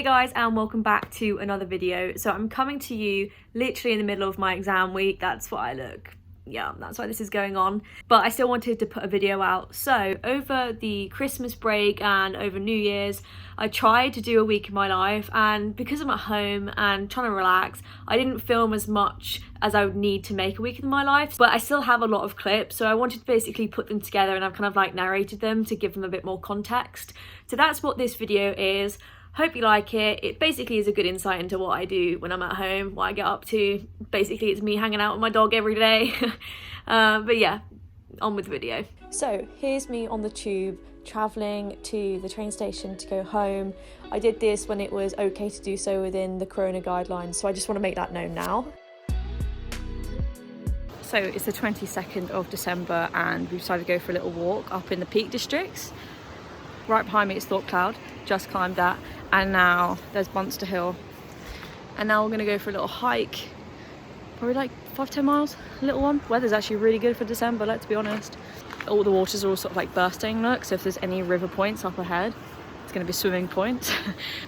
guys, and welcome back to another video. So I'm coming to you literally in the middle of my exam week. That's why I look, yeah, that's why this is going on. But I still wanted to put a video out. So over the Christmas break and over New Year's, I tried to do a week in my life, and because I'm at home and trying to relax, I didn't film as much as I would need to make a week in my life, but I still have a lot of clips, so I wanted to basically put them together, and I've kind of like narrated them to give them a bit more context. So that's what this video is. Hope you like it. It basically is a good insight into what I do when I'm at home, what I get up to. Basically it's me hanging out with my dog every day. But yeah, on with the video. So here's me on the tube travelling to the train station to go home. I did this when it was okay to do so within the corona guidelines, so I just want to make that known now. So it's the 22nd of December and we've decided to go for a little walk up in the Peak Districts. Right behind me is Thorpe Cloud, just climbed that, and now there's Bunster Hill. And now we're going to go for a little hike, probably like 5-10 miles, a little one. Weather's actually really good for December, let's be honest. All the waters are all sort of like bursting, look, so if there's any river points up ahead, it's going to be swimming points.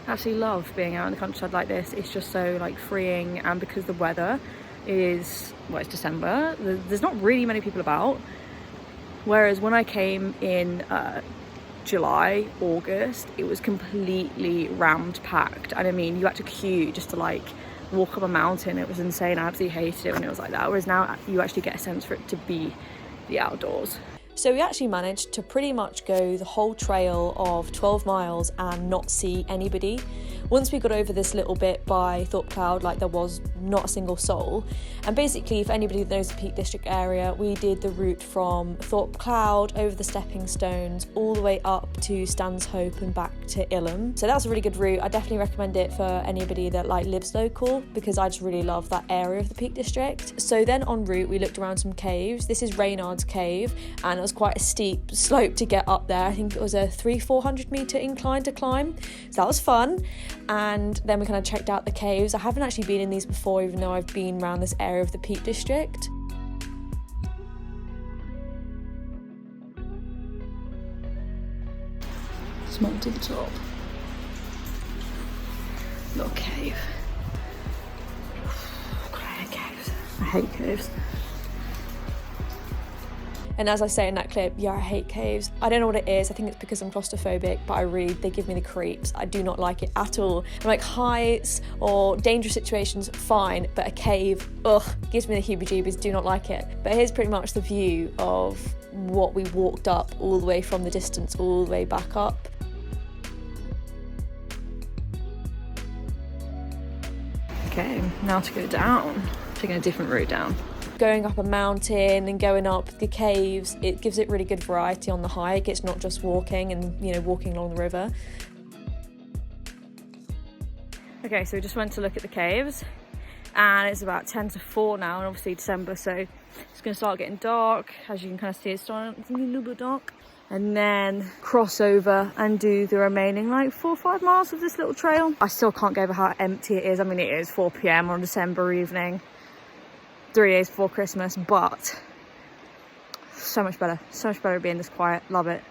I absolutely love being out in the countryside like this. It's just so like freeing, and because the weather is, well, it's December, there's not really many people about. Whereas when I came in July, August, it was completely rammed packed, and I mean, you had to queue just to like walk up a mountain. It was insane. I absolutely hated it when it was like that, whereas now you actually get a sense for it to be the outdoors. So we actually managed to pretty much go the whole trail of 12 miles and not see anybody. Once we got over this little bit by Thorpe Cloud, like there was not a single soul. And basically, if anybody knows the Peak District area, we did the route from Thorpe Cloud over the stepping stones all the way up to Stanhope and back to Ilham. So that's a really good route. I definitely recommend it for anybody that like lives local, because I just really love that area of the Peak District. So then en route, we looked around some caves. This is Reynard's Cave, and it was quite a steep slope to get up there. I think it was a 300-400 metre incline to climb, so that was fun. And then we kind of checked out the caves. I haven't actually been in these before, even though I've been around this area of the Peak District. Small to the top. Little cave. Caves. I hate caves. And as I say in that clip, yeah, I hate caves. I don't know what it is. I think it's because I'm claustrophobic, but they give me the creeps. I do not like it at all. And like heights or dangerous situations, fine, but a cave, ugh, gives me the heebie-jeebies, do not like it. But here's pretty much the view of what we walked up all the way from the distance, all the way back up. Okay, now to go down. Taking a different route down. Going up a mountain and going up the caves, it gives it really good variety on the hike. It's not just walking and, you know, walking along the river. Okay, so we just went to look at the caves, and it's about 10 to 4 now, and obviously December, so it's going to start getting dark. As you can kind of see, it's starting to be a little bit dark. And then cross over and do the remaining like 4 or 5 miles of this little trail. I still can't get over how empty it is. I mean, it is 4 p.m. on December evening, 3 days before Christmas, but so much better being this quiet. Love it.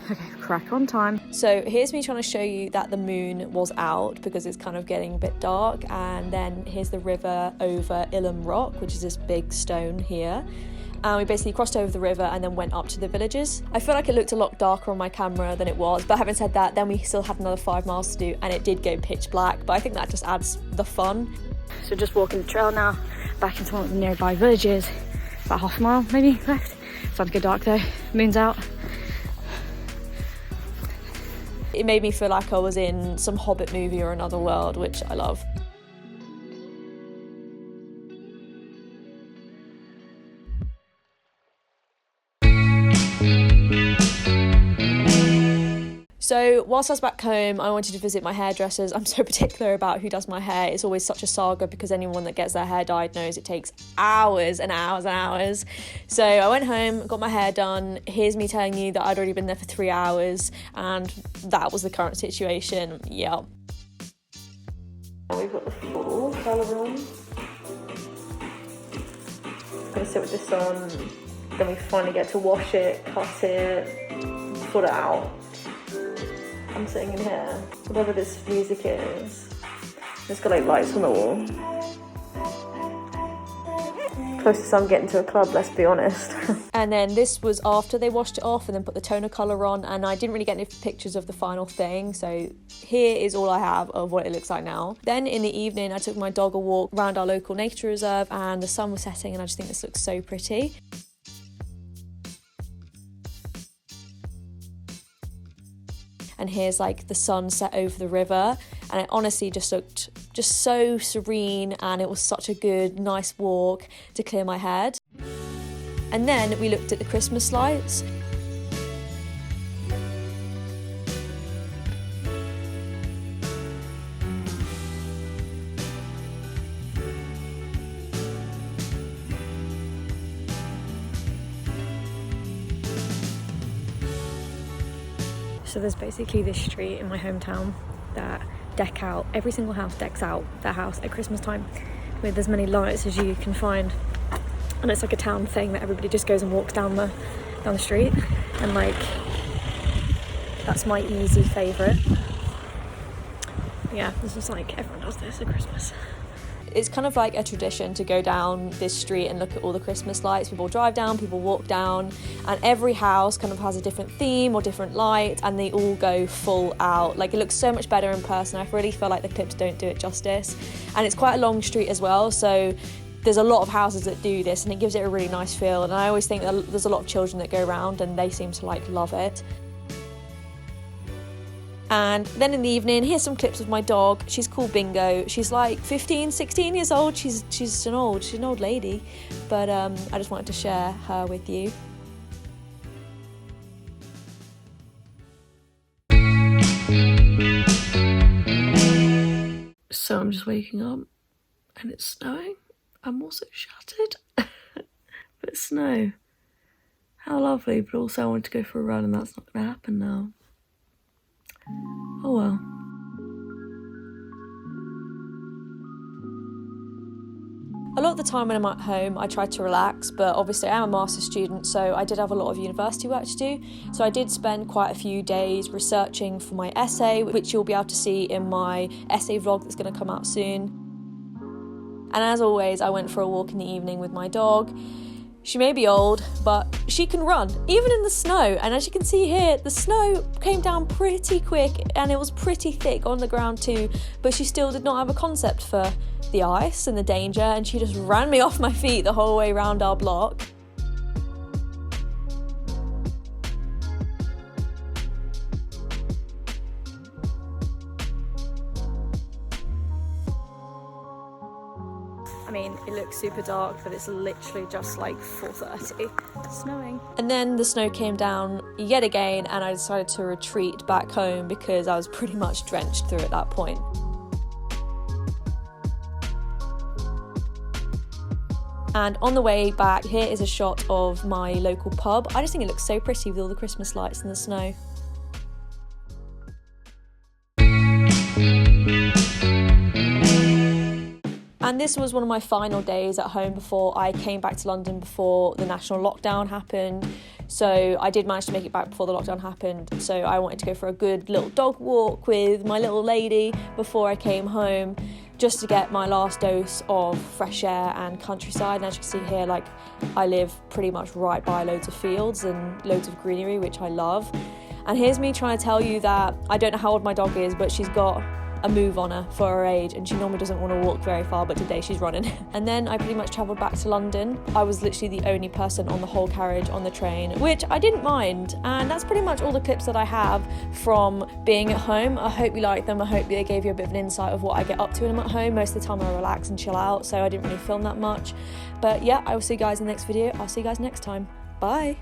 Okay, crack on time. So here's me trying to show you that the moon was out because it's kind of getting a bit dark, and then here's the river over Ilham Rock, which is this big stone here. And we basically crossed over the river and then went up to the villages. I feel like it looked a lot darker on my camera than it was, but having said that, then we still had another 5 miles to do, and it did go pitch black, but I think that just adds the fun. So just walking the trail now, back into one of the nearby villages. About half a mile maybe left. It's starting to get dark though, moon's out. It made me feel like I was in some Hobbit movie or another world, which I love. So whilst I was back home, I wanted to visit my hairdressers. I'm so particular about who does my hair. It's always such a saga because anyone that gets their hair dyed knows it takes hours and hours and hours. So I went home, got my hair done. Here's me telling you that I'd already been there for 3 hours, and that was the current situation. Yeah. We've got the full colour on. I'm gonna sit with this on. Then we finally get to wash it, cut it, sort it out. I'm sitting in here, whatever this music is. It's got like lights on the wall. Closest I'm getting to a club, let's be honest. And then this was after they washed it off and then put the toner colour on, and I didn't really get any pictures of the final thing, so here is all I have of what it looks like now. Then in the evening I took my dog a walk around our local nature reserve and the sun was setting, and I just think this looks so pretty. And here's like the sun set over the river, and it honestly just looked just so serene, and it was such a good, nice walk to clear my head. And then we looked at the Christmas lights. So there's basically this street in my hometown that deck out, every single house decks out their house at Christmas time with as many lights as you can find, and it's like a town thing that everybody just goes and walks down the street, and like that's my easy favourite. Yeah, this is like everyone does this at Christmas. It's kind of like a tradition to go down this street and look at all the Christmas lights. People drive down, people walk down, and every house kind of has a different theme or different light, and they all go full out. Like, it looks so much better in person. I really feel like the clips don't do it justice. And it's quite a long street as well, so there's a lot of houses that do this, and it gives it a really nice feel. And I always think that there's a lot of children that go around and they seem to like love it. And then in the evening, here's some clips of my dog. She's called Bingo. She's like 15, 16 years old. She's an old lady, but I just wanted to share her with you. So I'm just waking up and it's snowing. I'm also shattered, but it's snow. How lovely, but also I wanted to go for a run and that's not gonna happen now. Oh well. A lot of the time when I'm at home, I try to relax, but obviously I'm a master's student, so I did have a lot of university work to do. So I did spend quite a few days researching for my essay, which you'll be able to see in my essay vlog that's going to come out soon. And as always, I went for a walk in the evening with my dog. She may be old, but she can run, even in the snow. And as you can see here, the snow came down pretty quick and it was pretty thick on the ground too, but she still did not have a concept for the ice and the danger, and she just ran me off my feet the whole way around our block. I mean, it looks super dark, but it's literally just like 4:30. It's snowing. And then the snow came down yet again, and I decided to retreat back home because I was pretty much drenched through at that point. And on the way back, here is a shot of my local pub. I just think it looks so pretty with all the Christmas lights and the snow. And this was one of my final days at home before I came back to London before the national lockdown happened. So I did manage to make it back before the lockdown happened. So I wanted to go for a good little dog walk with my little lady before I came home, just to get my last dose of fresh air and countryside. And as you can see here, like, I live pretty much right by loads of fields and loads of greenery, which I love. And here's me trying to tell you that I don't know how old my dog is, but she's got a move on her for her age, and she normally doesn't want to walk very far, but today she's running. And then I pretty much travelled back to London. I was literally the only person on the whole carriage on the train, which I didn't mind. And that's pretty much all the clips that I have from being at home. I hope you liked them. I hope they gave you a bit of an insight of what I get up to when I'm at home. Most of the time I relax and chill out, so I didn't really film that much. But yeah, I will see you guys in the next video. I'll see you guys next time. Bye.